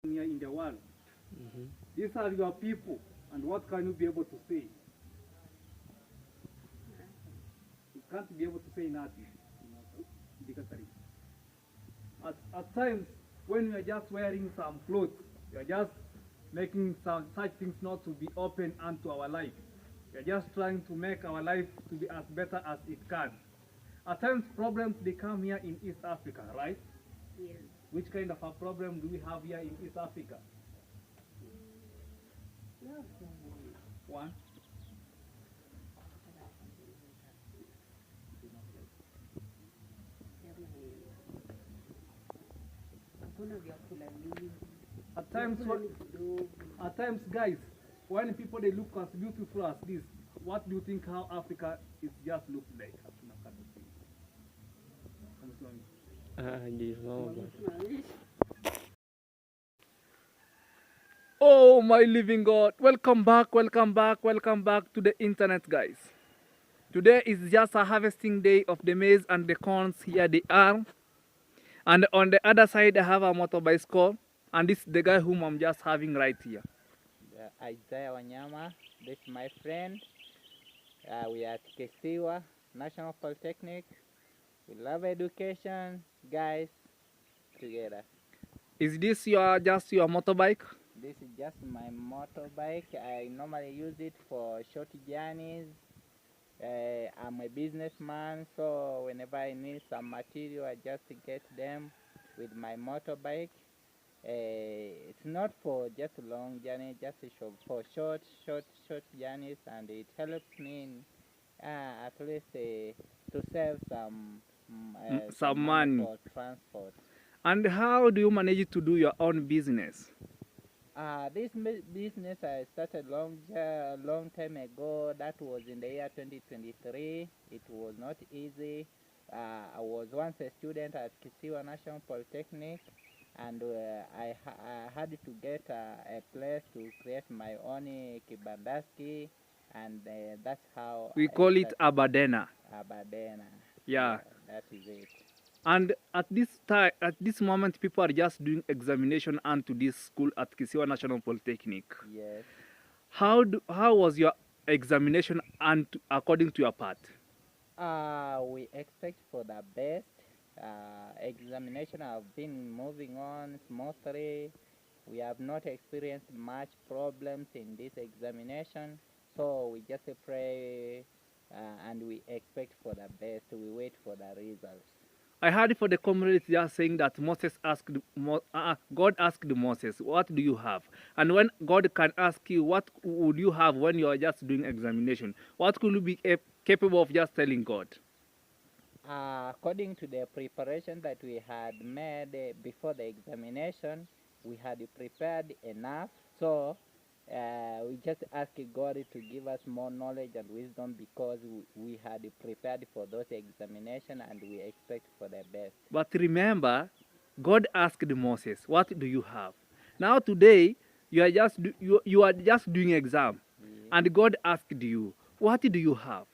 here in the world. These are your people, and what can you be able to say? You can't be able to say nothing. At times, when we are just wearing some clothes, we are just making such things not to be open unto our life. We are just trying to make our life to be as better as it can. At times, problems they come here in East Africa, right? Yes. Which kind of a problem do we have here in East Africa? One. At times, guys, when people they look as beautiful as this, what do you think how Africa is just look like? Oh my living God, welcome back to the internet, guys. Today is just a harvesting day of the maize and the corns. Here they are, and on the other side I have a motorbike, and this is the guy whom I'm just having right here. Iammarwa, this is my friend. We are at Kisiwa National Polytechnic. We love education, guys, together. Is this just your motorbike? This is just my motorbike. I normally use it for short journeys. I'm a businessman, so whenever I need some material, I just get them with my motorbike. It's not for just a long journey, just for short journeys, and it helps me in, at least to save some money for transport. And how do you manage to do your own business? This business I started long time ago. That was in the year 2023. It was not easy. I was once a student at Kisiwa National Polytechnic, and I had to get a place to create my own kibandaski, and that's how we call it abadena. Abadena. Yeah, that is it. And at this moment, people are just doing examination onto this school at Kisiwa National Polytechnic. Yes. How was your examination and according to your part? We expect for the best. Examination have been moving on smoothly. We have not experienced much problems in this examination, so we just pray and we expect for the best. We wait for the results. I heard for the comrades just saying that God asked Moses, what do you have? And when God can ask you, what would you have when you are just doing examination? What could you be capable of just telling God? According to the preparation that we had made before the examination, we had prepared enough. So we just asked God to give us more knowledge and wisdom, because we had prepared for those examinations and we expect for the best. But remember, God asked Moses, what do you have? Now today, you are just doing exam, and God asked you, what do you have?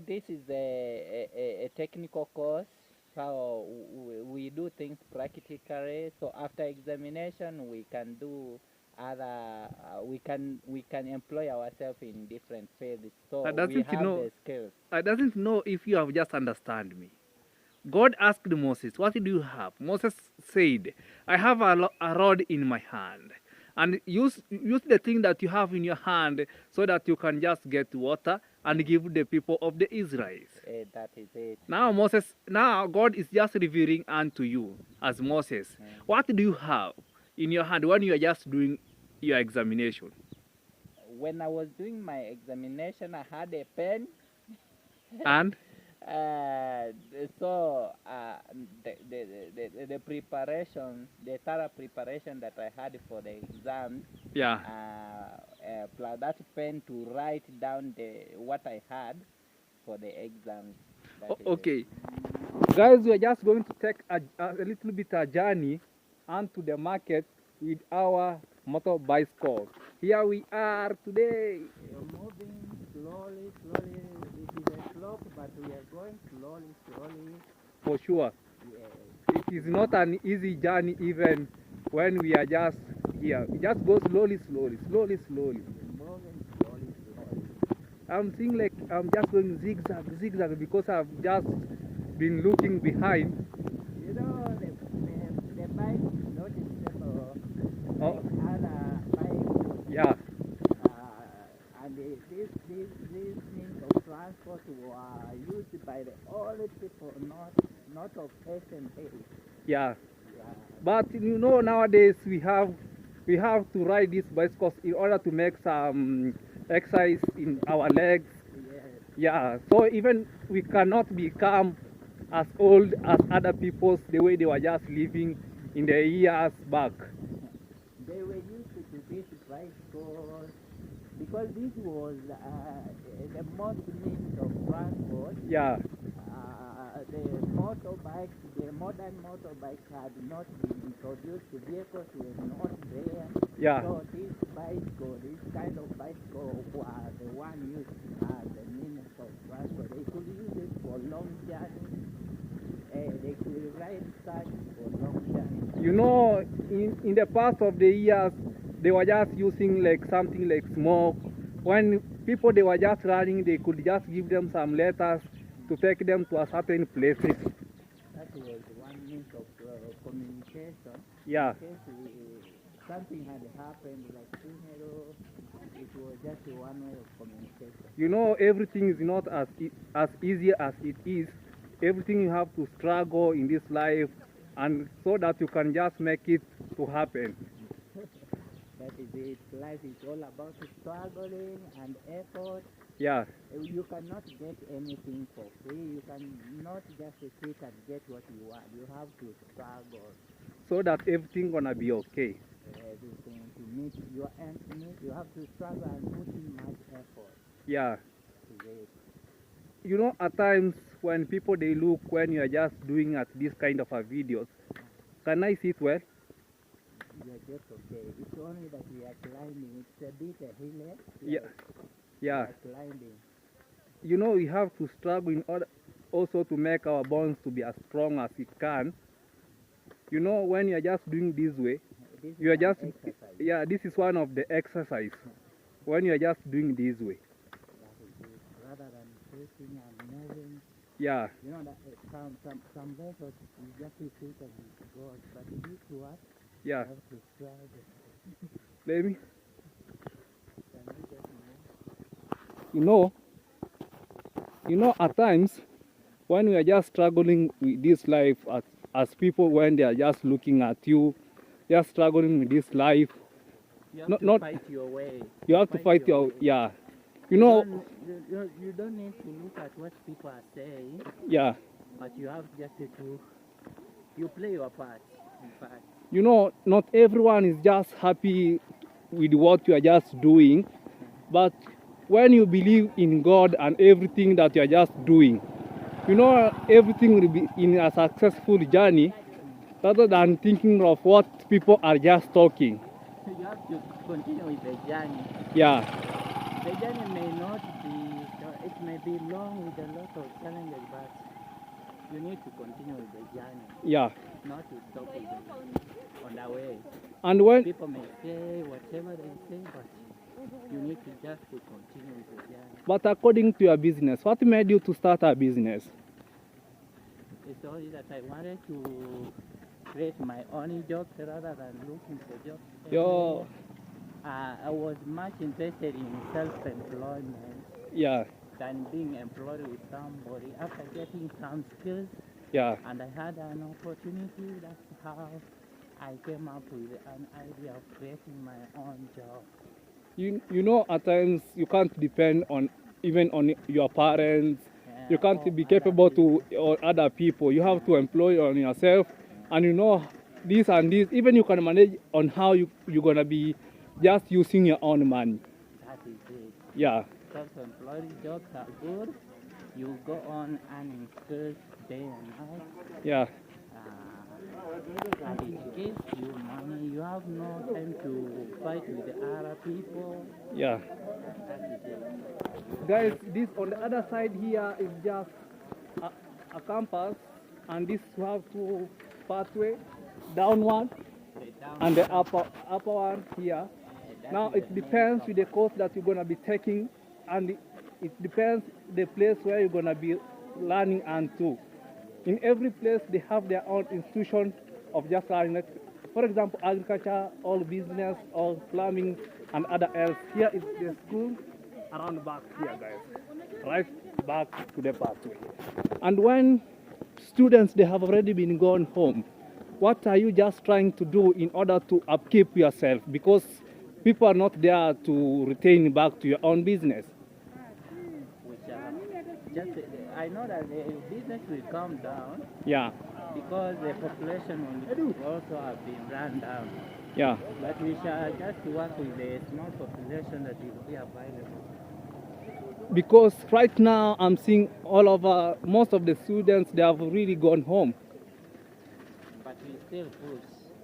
This is a technical course, so we do things practically. So after examination, we can do other. We can employ ourselves in different fields. So we have the skills. I doesn't know if you have just understand me. God asked Moses, what do you have? Moses said, I have a rod in my hand. And use the thing that you have in your hand so that you can just get water and give the people of the Israelites. That is it. Now God is just revealing unto you as Moses. What do you have in your hand when you are just doing your examination? When I was doing my examination, I had a pen. And? So the preparation, the thorough preparation that I had for the exams, yeah, plus that pen to write down what I had for the exams. Okay, guys, we are just going to take a little bit a journey onto the market with our motorbike. Here we are today. We are moving slowly. It is a slope, but we are going slowly. For sure. Yes. It is not an easy journey even when we are just here. We just go slowly. Moving slowly. I'm seeing like I'm just going zigzag because I've just been looking behind. You know, the bike is not stable Oh, like other bikes. yeah, And these means of transport were used by the old people, not of ancient days. yeah. Yeah. But you know, nowadays we have to ride these bicycles in order to make some exercise in our legs. Yes. Yeah. So even we cannot become as old as other people's the way they were just living in the years back. They were used to this bicycle because this was the most means of transport. Yeah. The modern motorbikes had not been introduced. The vehicles were not there. Yeah. So this kind of bicycle, were the one used as the means of transport. They could use it for long journeys. They could ride such for long journeys. You know, in the past of the years, they were just using like something like smoke. When people they were just running, they could just give them some letters to take them to a certain places. That was one means of communication. Yeah. In case something had happened, like funeral, it was just one way of communication. You know, everything is not as easy as it is. Everything you have to struggle in this life, and so that you can just make it to happen. That is it. Life is all about struggling and effort. Yeah. You cannot get anything for free. You cannot just sit and get what you want. You have to struggle. So that everything gonna be okay. Everything to meet your ends meet. You have to struggle and put in much effort. Yeah. To it. You know, at times when people they look when you are just doing at this kind of a videos, can I sit well? You are just okay. It's only that we are climbing. It's a bit hilly. Yeah. Yeah. We are climbing. You know, we have to struggle in order also to make our bones to be as strong as it can. You know, when you are just doing this way, This you are is an just exercise. yeah. This is one of the exercise. When you are just doing this way. That is it. Rather than pushing and moving. Yeah. You know that some vessels you just sit and it goes, but this one Yeah. you have to struggle. Let me. Can you just move? You know, at times when we are just struggling with this life as people, when they are just looking at you, just struggling with this life, You have Not- to not- fight your way. you have to fight your way. yeah. You know, You don't need to look at what people are saying, yeah. but you have just to you play your part. In fact, You know, not everyone is just happy with what you are just doing, but when you believe in God and everything that you are just doing, you know, everything will be in a successful journey rather than thinking of what people are just talking. you have to continue with the journey. Yeah, The journey may not be, it may be long with a lot of challenges, but you need to continue with the journey, yeah. not to stop on the way. And when People may say whatever they say, but you need to just to continue with the journey. but according to your business, what made you to start a business? It's only that I wanted to create my own jobs rather than looking for jobs. Yo, I was much interested in self-employment yeah, than being employed with somebody. After getting some skills yeah. and I had an opportunity, that's how I came up with an idea of creating my own job. You know, at times you can't depend on even on your parents. You can't Or be other capable people. to or other people. You have to employ on yourself, and you know this and this. Even you can manage on how you're gonna be just using your own money. That is it. Yeah, Self-employed jobs are good. You go on earning skills day and night. yeah, And it gives you money. You have no time to fight with the other people. yeah. That is it. Guys, this on the other side here is just a campus, and this you have to pathway downward. The and the upper one here. Now it depends with the course that you're gonna be taking, and it depends the place where you're gonna be learning and to. In every place they have their own institution of just learning. For example, agriculture, all business, all plumbing, and other else. Here is the school around back here, guys. Right back to the pathway. And when students they have already been gone home, what are you just trying to do in order to upkeep yourself? Because people are not there to retain back to your own business. Just, I know that the business will come down. Yeah. Because the population will also have been run down. Yeah. But we shall just work with the small population that will be available. Because right now I'm seeing all over, most of the students, they have really gone home. But we still push.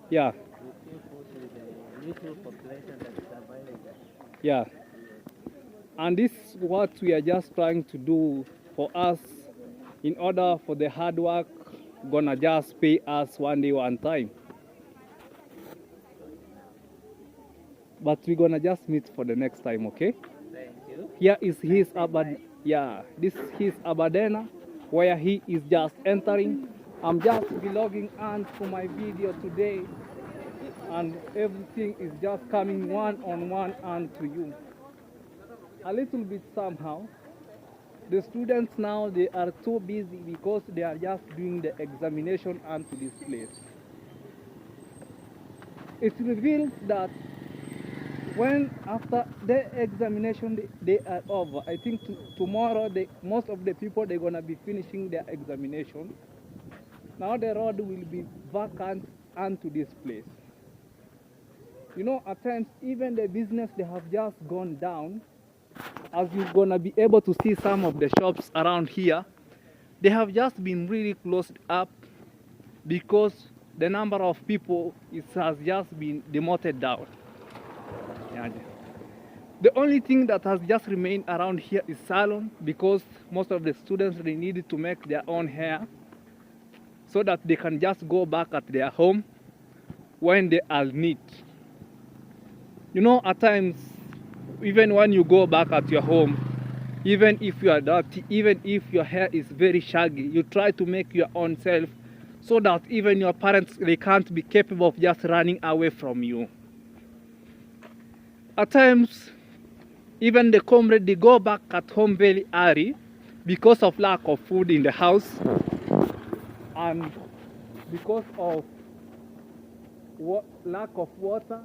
Yeah. We still push with the little population that is available. Yeah. And this is what we are just trying to do for us in order for the hard work gonna just pay us one day, one time. But we're gonna just meet for the next time, okay? Thank you. Here is his this is his abadena where he is just entering. I'm just vlogging and for my video today, and everything is just coming one on one and to you. A little bit somehow. The students now, they are too busy because they are just doing the examination onto this place. It reveals that when after the examination they are over, I think tomorrow most of the people they're gonna be finishing their examination. Now the road will be vacant onto this place. You know, at times even the business they have just gone down. As you're gonna be able to see some of the shops around here, they have just been really closed up because the number of people has just been demoted down. Yeah. The only thing that has just remained around here is salon, because most of the students they needed to make their own hair so that they can just go back at their home when they are neat. You know, at times even when you go back at your home, even if you are dirty, even if your hair is very shaggy, you try to make your own self so that even your parents, they can't be capable of just running away from you. At times, even the comrade, they go back at home very early because of lack of food in the house and because of lack of water.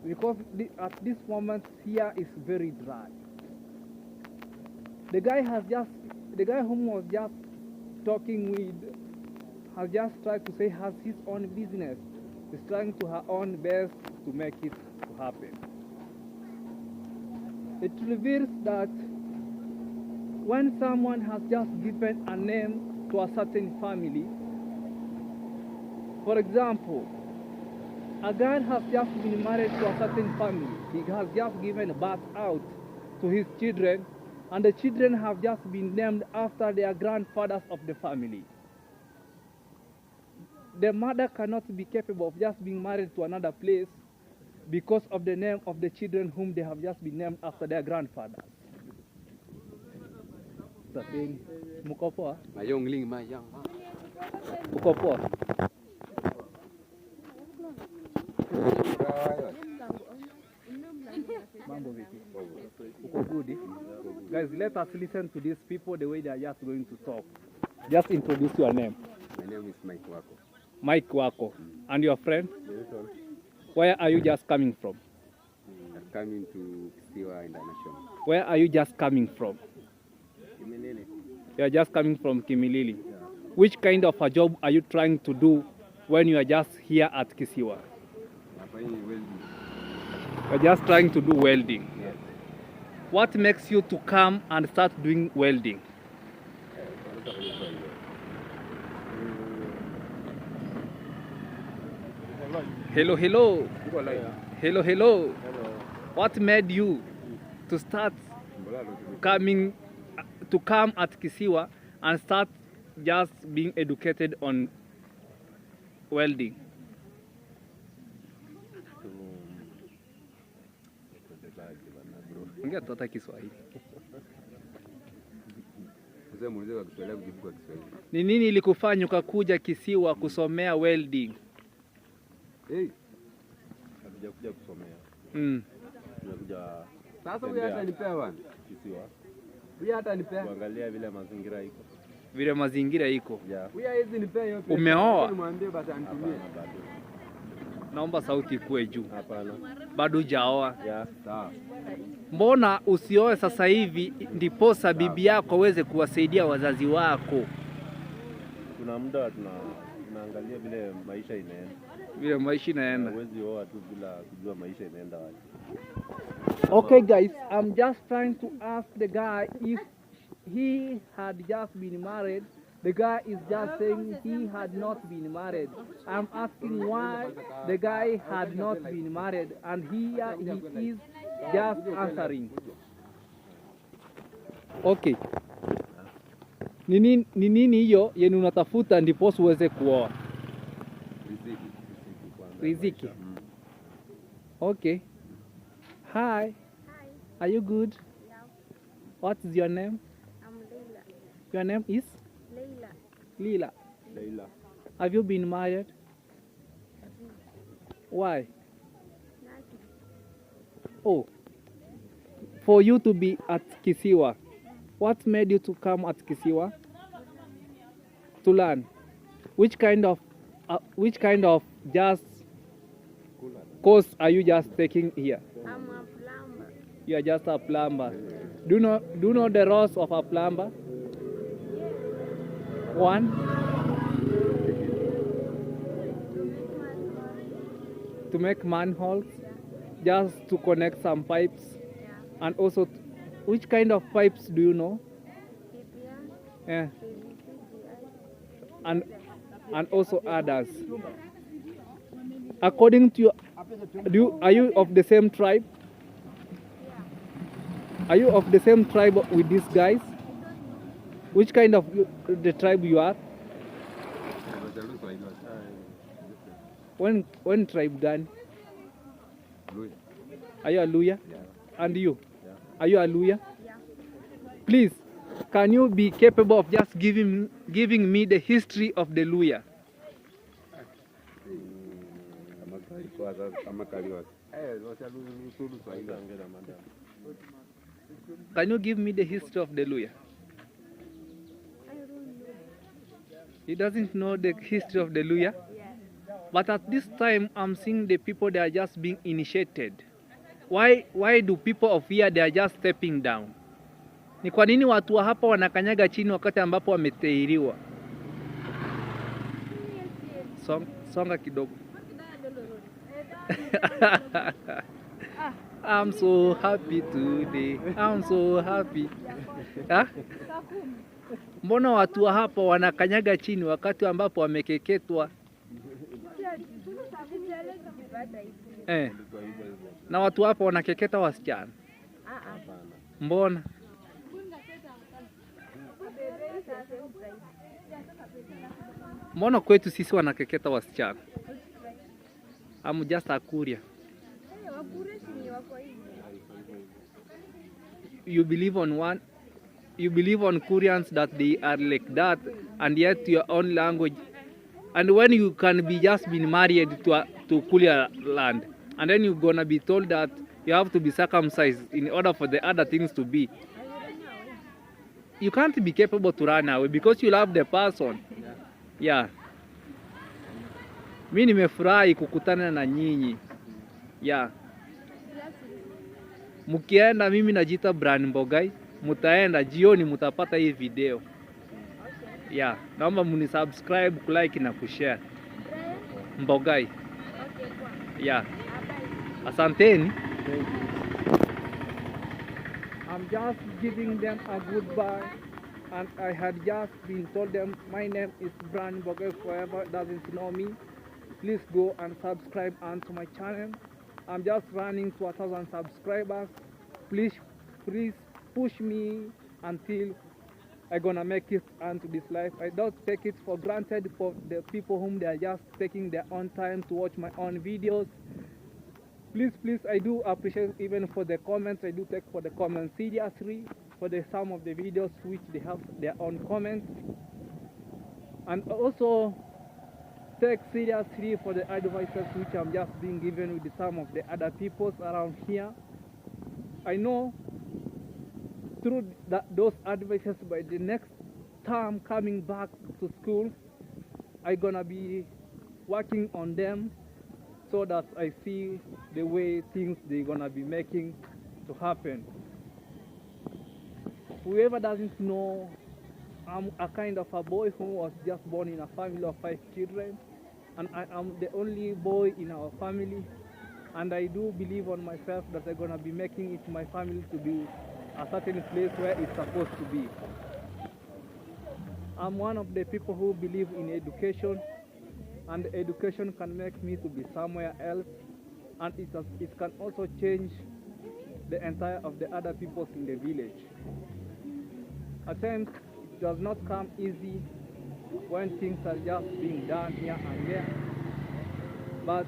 Because at this moment here is very dry. The guy whom was just talking with has just tried to say has his own business. He's trying to her own best to make it to happen. It reveals that when someone has just given a name to a certain family, for example, a guy has just been married to a certain family. He has just given birth out to his children, and the children have just been named after their grandfathers of the family. The mother cannot be capable of just being married to another place because of the name of the children whom they have just been named after their grandfathers. Muko poa? Uko poa? Guys, let us listen to these people the way they are just going to talk. Just introduce your name. My name is Mike Wako. Mike Wako. And your friend? Where are you just coming from? I'm coming to Kisiwa International. Where are you just coming from? Kimilili. You are just coming from Kimilili. Yeah. Which kind of a job are you trying to do when you are just here at Kisiwa? You are just trying to do welding. Yes. What makes you to come and start doing welding? Hello, hello. Hello, hello. What made you to start come at Kisiwa and start just being educated on welding? aje bana bro. Ongea tu hata Kiswahili. Mzee muulize kwa Kiswahili kujibu kwa Kiswahili. Ni nini ilikufanya ukakuja Kisiwa kusomea welding? Hatujakuja kusomea. Tunakuja Sasa huyu hata nipea bwana. Kisiwa. Huyu hata nipea. Kuangalia vile mazingira iko. Vile mazingira iko. Huyu hizi nipea yote. Umeoa? Nimwambie basi anitumie. Naomba sauti ikue juu. Hapana. Bado hujaoa. Sawa. Mbona usioe sasa hivi ndiposa bibi yako aweze kuwasaidia wazazi wako? Kuna muda tunaangalia vile maisha inaenda. Vile maisha inaenda. Huwezi oa tu bila kujua maisha inaenda wapi. Okay guys, I'm just trying to ask the guy if he had just been married. The guy is just saying he had not been married. I'm asking why the guy had not been married, and here he is just answering. Okay. Ni nini hiyo yenye unatafuta ndipo uweze kuoa? Riziki. Okay. Hi. Hi. Are you good? Yeah. What is your name? I'm Leila. Your name is Leila. Leila. Have you been married? Why? Nothing. Oh. For you to be at Kisiwa, what made you to come at Kisiwa? To learn. Which kind of just course are you just taking here? I'm a plumber. You are just a plumber. Do you know the roles of a plumber? One, to make manholes, just to connect some pipes, Yeah. and also which kind of pipes do you know? PPR. Yeah. PVC. And also others. According to you, are you of the same tribe? Are you of the same tribe with these guys? Which kind of the tribe you are? When tribe gani? Are you a Luya? And you? Are you a Luya? Yeah. Please, can you be capable of just giving me the history of the Luya? Can you give me the history of the Luya? I don't know. He doesn't know the history of the Luya. Yeah. But at this time, I'm seeing the people, they are just being initiated. Why do people of here, they are just stepping down? Ni kwa nini watu wa hapa wanakanyaga chini wakati ambapo wametahiriwa? Songa kidogo. I'm so happy today. I'm so happy. Ha? Mbona watu wa hapa wanakanyaga chini wakati ambapo wamekeketwa? Na watu hapa wanakeketa wasichana. Mbona? Mbona kwetu sisi wanakeketa wasichana? I'm just a courier. You believe on Koreans that they are like that, and yet your own language, and when you can be just been married to Korea land, and then you're gonna be told that you have to be circumcised in order for the other things to be. You can't be capable to run away because you love the person. Yeah. Mimi nimefurahi kukutana na nyinyi. Yeah. Mkienda, mimi najiita Brian Mbogai, mutaenda jioni mutapata hii video. Yeah, naomba munisubscribe, kulike na kushare. Mbogai. Yeah. Asanteni. I'm just giving them a goodbye, and I had just been told them my name is Brian Mbogai. Whoever doesn't know me, please go and subscribe onto my channel. I'm just running to 1,000 subscribers. Please push me until I'm gonna make it onto this life. I don't take it for granted for the people whom they are just taking their own time to watch my own videos. Please, I do appreciate even for the comments. I do take for the comments seriously for the some of the videos which they have their own comments, and also take seriously for the advices which I'm just being given with some of the other peoples around here. I know through those advices by the next term coming back to school, I'm gonna be working on them so that I see the way things they're gonna be making to happen. Whoever doesn't know, I'm a kind of a boy who was just born in a family of 5 children, and I am the only boy in our family, and I do believe on myself that I'm gonna be making it my family to be a certain place where it's supposed to be. I'm one of the people who believe in education, and education can make me to be somewhere else, and it can also change the entire of the other peoples in the village. At times, it does not come easy when things are just being done here and there, but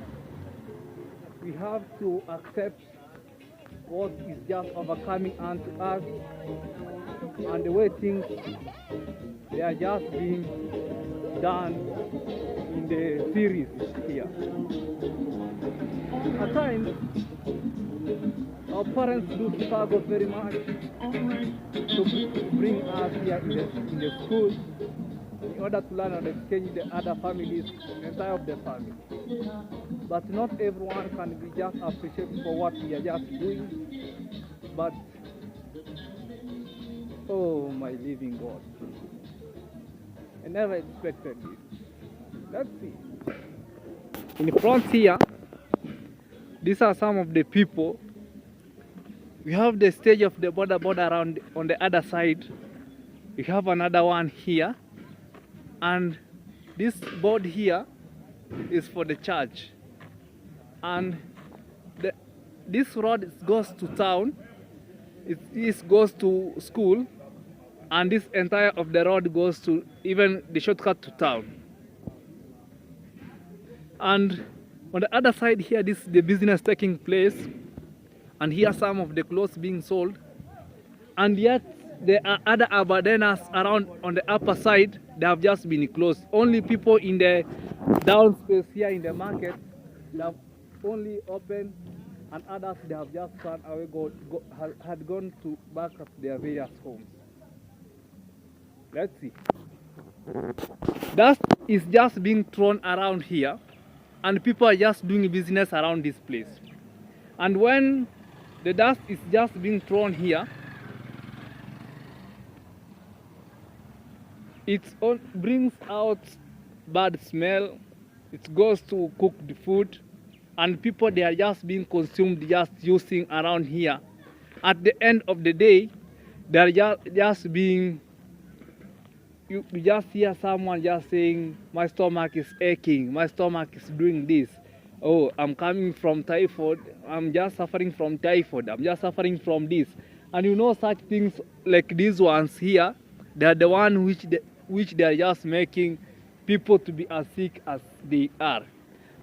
we have to accept what is just overcoming unto us, and the way things they are just being done in the series here. At times, our parents do struggle very much to bring us here in the school in order to learn and exchange the other families, the entire of the family. But not everyone can be just appreciated for what we are just doing. But, oh my living God, I never expected this. Let's see. In front here, these are some of the people. We have the stage of the border around on the other side. We have another one here, and this board here is for the church, and this road goes to town. This goes to school, and this entire of the road goes to even the shortcut to town. And on the other side here, this is the business taking place, and here some of the clothes being sold, and yet there are other abadenas around on the upper side. They have just been closed. Only people in the down space here in the market, they have only open, and others they have just gone away, had gone to back at their various homes. Let's see. Dust is just being thrown around here, and people are just doing business around this place. And when the dust is just being thrown here, it brings out bad smell. It goes to cook the food, and people they are just being consumed, just using around here. At the end of the day, they are just being. You just hear someone just saying, "My stomach is aching. My stomach is doing this. Oh, I'm coming from typhoid. I'm just suffering from typhoid. I'm just suffering from this." And you know, such things like these ones here, they are the one which they are just making people to be as sick as they are.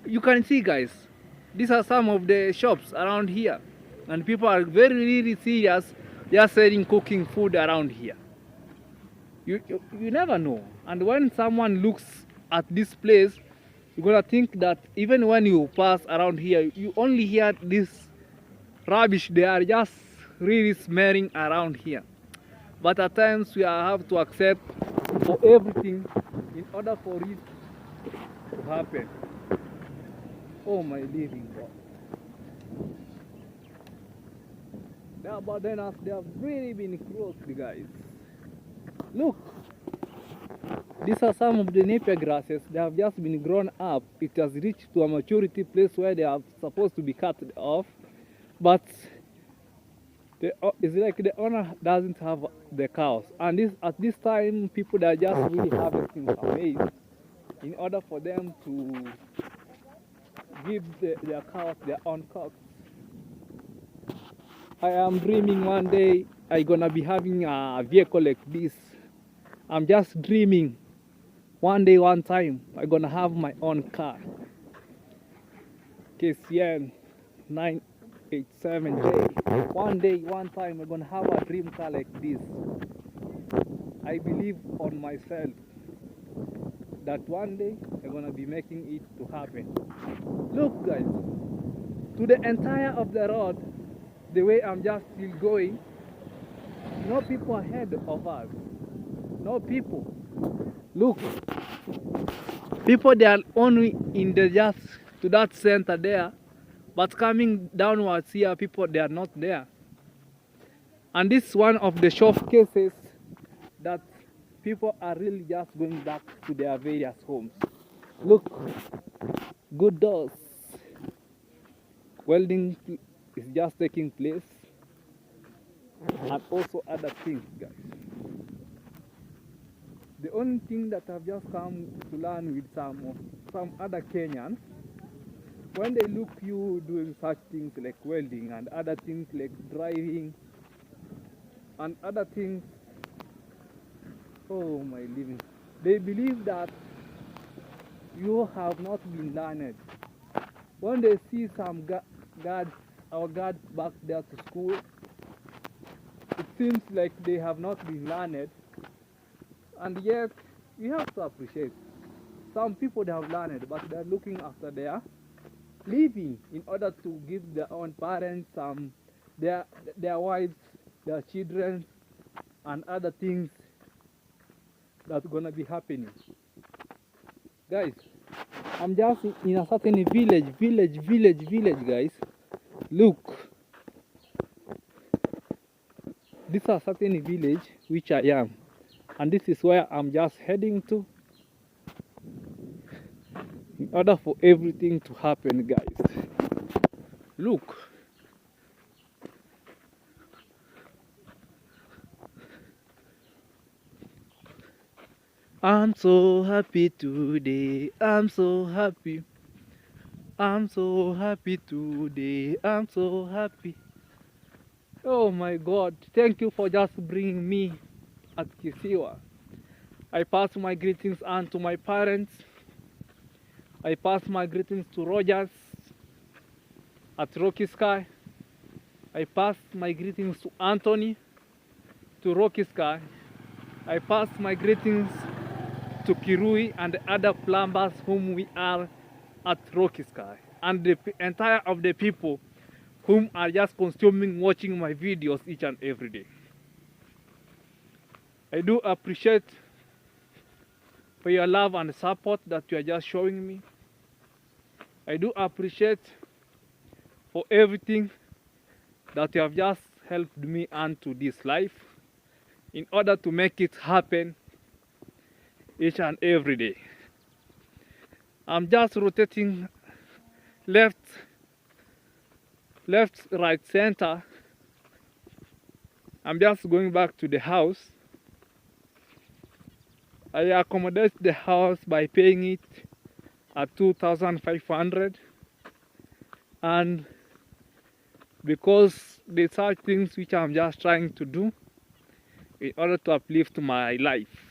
You can see, guys, these are some of the shops around here, and people are very really serious. They are selling cooking food around here. You never know. And when someone looks at this place, you're gonna think that even when you pass around here, you only hear this rubbish. They are just really smelling around here. But at times we have to accept for everything in order for it to happen. Oh my living God. But then they have really been closed, guys. Look, these are some of the napier grasses. They have just been grown up. It has reached to a maturity place where they are supposed to be cut off, but it's like the owner doesn't have the cows. And at this time, people are just really harvesting some maize in order for them to give their cows their own cocks. I am dreaming one day I'm gonna be having a vehicle like this. I'm just dreaming. One day, one time, I'm gonna have my own car. KCN 987J. One day, one time, we're gonna have a dream car like this. I believe on myself that one day I'm gonna be making it to happen. Look, guys, to the entire of the road, the way I'm just still going, no people ahead of us. No people. Look, people they are only in the just to that center there, but coming downwards here, people they are not there. And this is one of the showcases that people are really just going back to their various homes. Look, good doors. Welding is just taking place, and also other things, guys. The only thing that I've just come to learn with some other Kenyans, when they look you doing such things like welding and other things like driving and other things, oh my living, they believe that you have not been learned. When they see some our guards back there to school, it seems like they have not been learned. And yet, we have to appreciate some people they have learned, but they're looking after their living in order to give their own parents, their wives, their children, and other things that's gonna be happening. Guys, I'm just in a certain village, guys. Look, this is a certain village which I am, and this is where I'm just heading to in order for everything to happen, guys. Look, I'm so happy today. I'm so happy. I'm so happy today. I'm so happy. Oh my God, thank you for just bringing me at Kisiwa. I pass my greetings on to my parents. I pass my greetings to Rogers at Rocky Sky. I pass my greetings to Anthony to Rocky Sky. I pass my greetings to Kirui and the other plumbers whom we are at Rocky Sky, and the entire of the people whom are just consuming watching my videos each and every day. I do appreciate for your love and support that you are just showing me. I do appreciate for everything that you have just helped me onto this life in order to make it happen each and every day. I'm just rotating left, right, center. I'm just going back to the house. I accommodate the house by paying it at 2,500, and because there's such things which I'm just trying to do in order to uplift my life.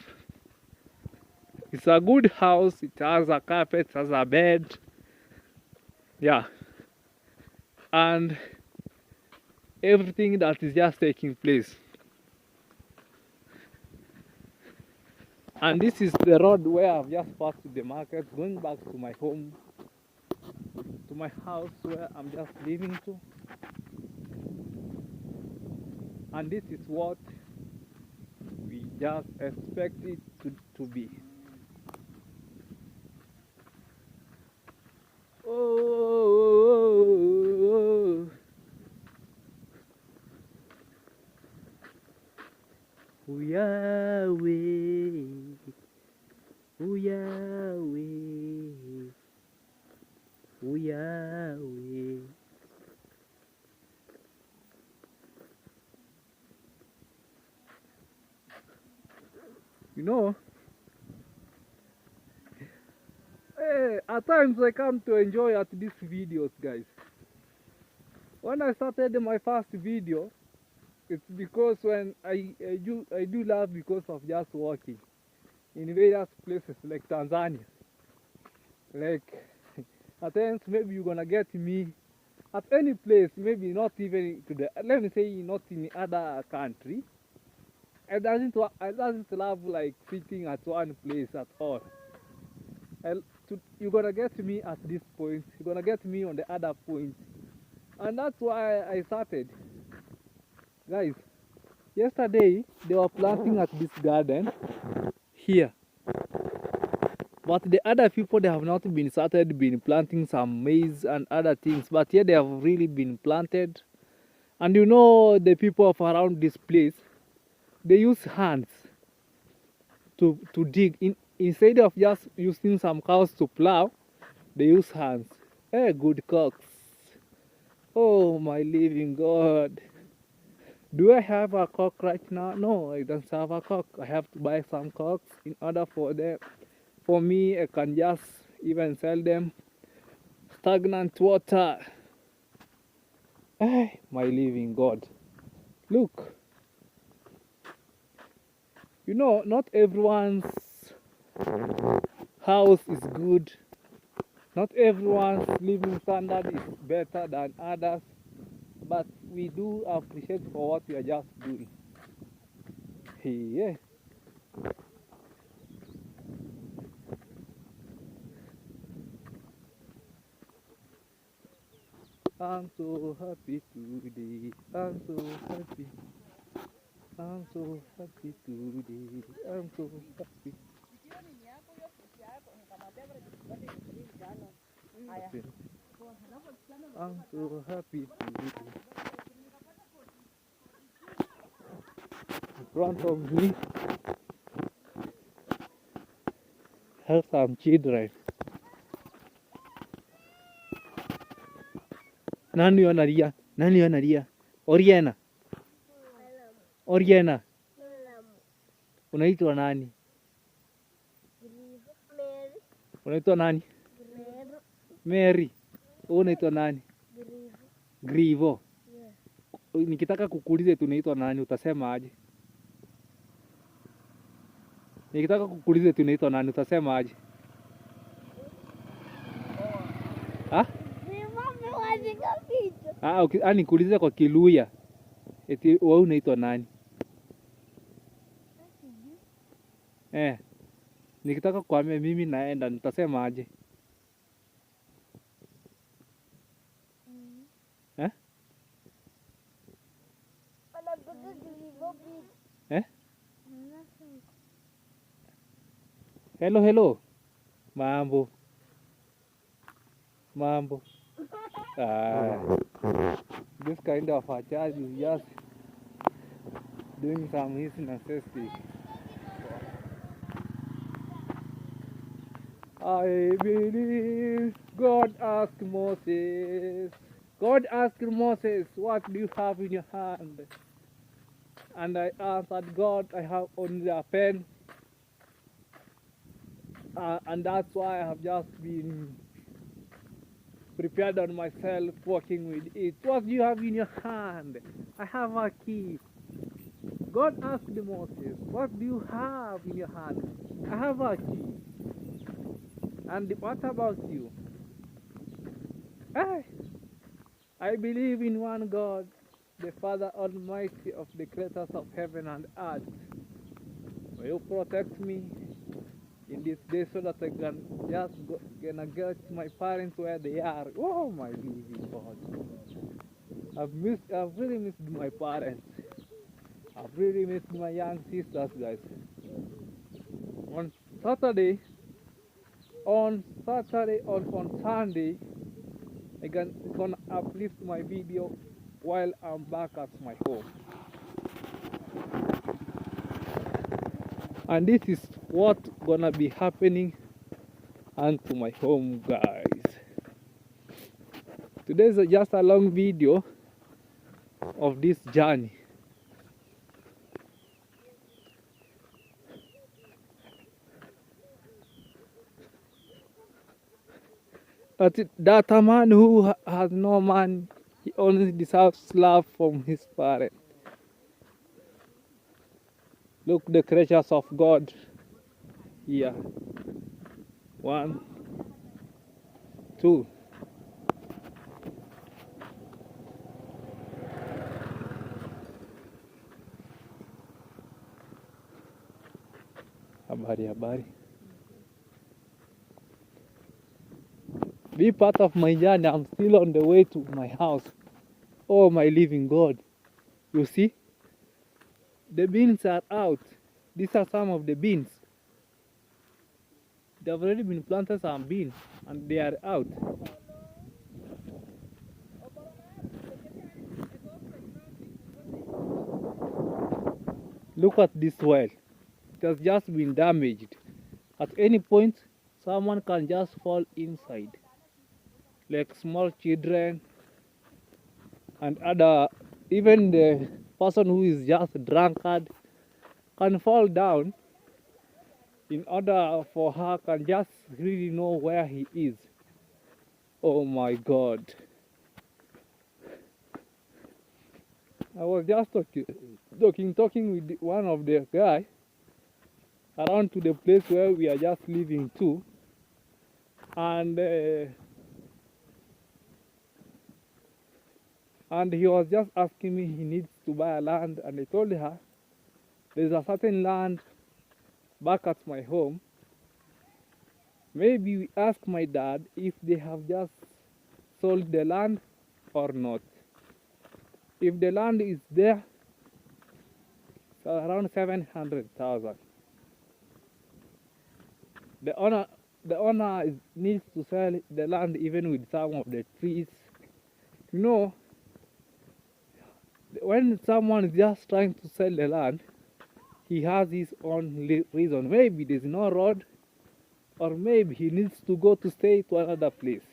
It's a good house, it has a carpet, it has a bed, yeah, and everything that is just taking place. And this is the road where I've just passed to the market, going back to my home, to my house where I'm just living to. And this is what we just expect it to be. Oh, Yahweh, Yahweh, Yahweh. You know, at times I come to enjoy at these videos, guys. When I started my first video, it's because when I do love because of just walking in various places like Tanzania. Like at times maybe you're gonna get me at any place, maybe not even to the, let me say not in other country. I doesn't love like sitting at one place at all. You're gonna get me at this point. You're gonna get me on the other point, and that's why I started, guys. Yesterday they were planting at this garden here, but the other people they have not been planting some maize and other things, but here they have really been planted. And you know the people of around this place, they use hands to dig in, instead of just using some cows to plow. They use hands. Hey, good cocks. Oh my living God. Do I have a cock right now? No, I don't have a cock. I have to buy some cocks in order for them. For me, I can just even sell them stagnant water. Hey, my living God. Look. You know, not everyone's house is good. Not everyone's living standard is better than others. But we do appreciate for what we are just doing. Yeah. I'm so happy today. I'm so happy. I'm so happy today. I'm so happy. I'm so happy today. In front of me have some children. Nani wanalia? Nani wanalia? Oriana. Oriana. Unaitwa nani? Unaitwa nani? Mary. Wewe unaitwa nani? Grivo. Nikitaka kukuuliza tunaitwa nani utasema aje? Nikitaka kukuuliza tunaitwa nani utasema aje? Ah? Nikuulize kwa Kiluya. Eti wewe unaitwa nani? Nikitaka kuambia mimi naenda nitasema aje? Hello. Mambo. This kind of a child is just doing some his necessity. I believe God asked Moses. God asked Moses, what do you have in your hand? And I answered, God, I have only a pen. And that's why I have just been prepared on myself working with it. What do you have in your hand? I have a key. God asked Moses, what do you have in your hand? I have a key. And what about you? I believe in one God, the Father Almighty of the creators of heaven and earth. Will you protect me in this day so that I can just gonna get my parents where they are? Oh my living God. I've really missed my parents. I've really missed my young sisters, guys. On Saturday or on Sunday, I'm gonna uplift my video while I'm back at my home. And this is what gonna be happening unto my home, guys. Today is just a long video of this journey. But that a man who has no man, he only deserves love from his parents. Look the creatures of God here. 1, 2. Habari, habari. Be part of my journey. I'm still on the way to my house. Oh, my living God. You see, the beans are out. These are some of the beans. They have already been planted some beans and they are out. Look at this well. It has just been damaged. At any point, someone can just fall inside. Like small children and other, even the person who is just drunkard can fall down in order for her can just really know where he is. Oh my God. I was just talking with one of the guy around to the place where we are just living to, and he was just asking me he needs to buy a land, and I told her there's a certain land back at my home. Maybe we ask my dad if they have just sold the land or not. If the land is there, it's around 700,000. The owner needs to sell the land even with some of the trees. You know, when someone is just trying to sell the land, he has his own reason. Maybe there's no road, or maybe he needs to go to stay to another place.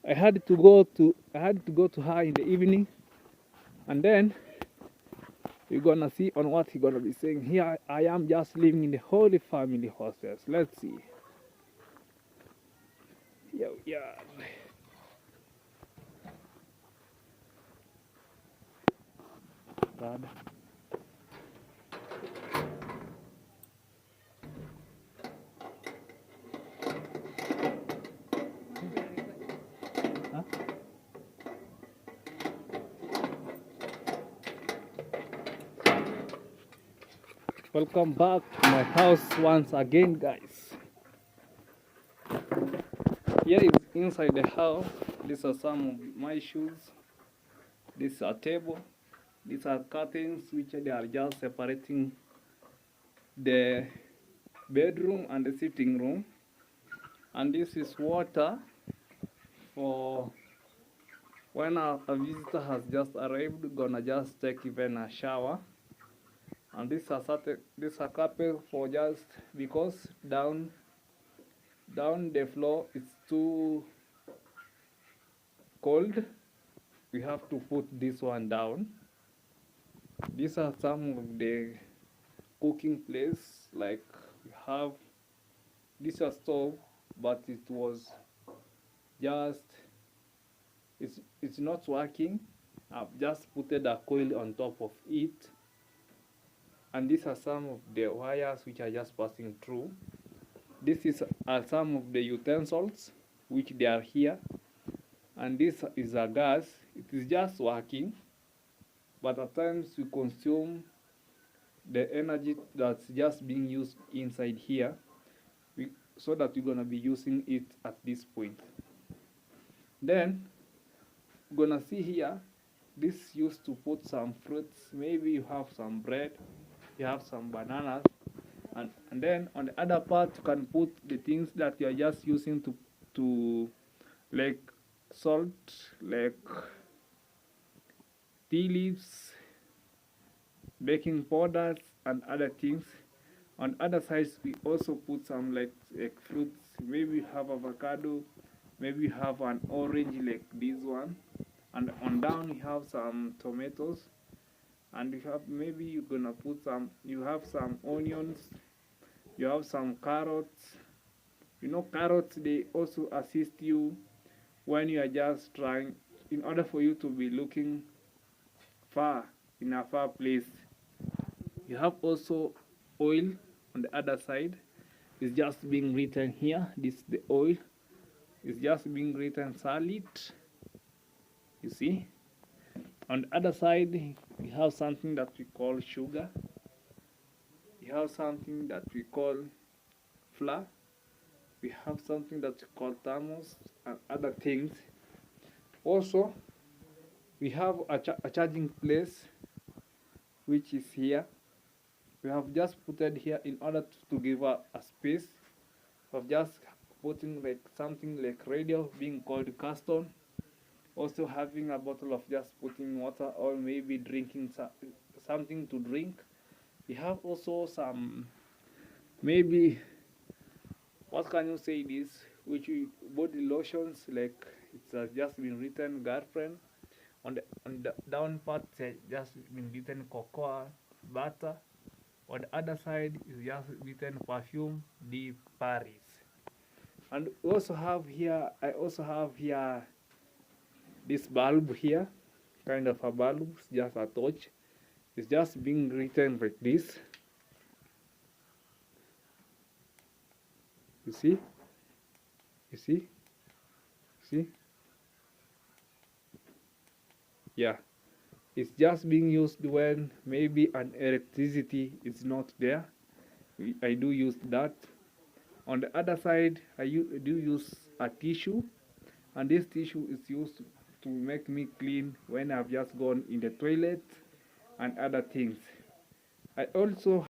I had to go to her in the evening, and then we're gonna see on what he's gonna be saying. Here I am just living in the Holy Family hostels. Let's see. Here we are. God. Huh? Welcome back to my house once again, guys. Here is inside the house. These are some of my shoes. This is a table. These are curtains which they are just separating the bedroom and the sitting room. And this is water for when a visitor has just arrived, gonna just take even a shower. And this is a carpet for just because down the floor it's too cold. We have to put this one down. These are some of the cooking place. Like we have this a stove, but it was just it's not working. I've just put a coil on top of it, and these are some of the wires which are just passing through. This is some of the utensils which they are here, and this is a gas. It is just working, but at times we consume the energy that's just being used inside here, so that we're gonna be using it at this point. Then we're gonna see here, this used to put some fruits. Maybe you have some bread, you have some bananas, and then on the other part you can put the things that you are just using to like salt, like tea leaves, baking powders, and other things. On other sides we also put some like fruits. Maybe you have avocado, maybe you have an orange like this one, and on down you have some tomatoes, and you have maybe you're gonna put some, you have some onions, you have some carrots. You know, carrots, they also assist you when you are just trying, in order for you to be looking far in a far place. You have also oil on the other side. It's just being written here. This is the oil. It's just being written solid. You see, on the other side we have something that we call sugar. We have something that we call flour, we have something that we call thermos and other things. Also, we have a charging place which is here. We have just put it here in order to give a space of just putting like something like radio being called custom. Also having a bottle of just putting water or maybe drinking something to drink. We have also some, maybe, what can you say this, which we body lotions, like it's just been written girlfriend. On the down part it's just been written cocoa butter. On the other side is just written perfume de Paris. And I also have here this bulb here, kind of a bulb, it's just a torch. It's just being written like this. You see? You see? See? Yeah. It's just being used when maybe an electricity is not there. I do use that. On the other side, do use a tissue, and this tissue is used to make me clean when I've just gone in the toilet and other things. I also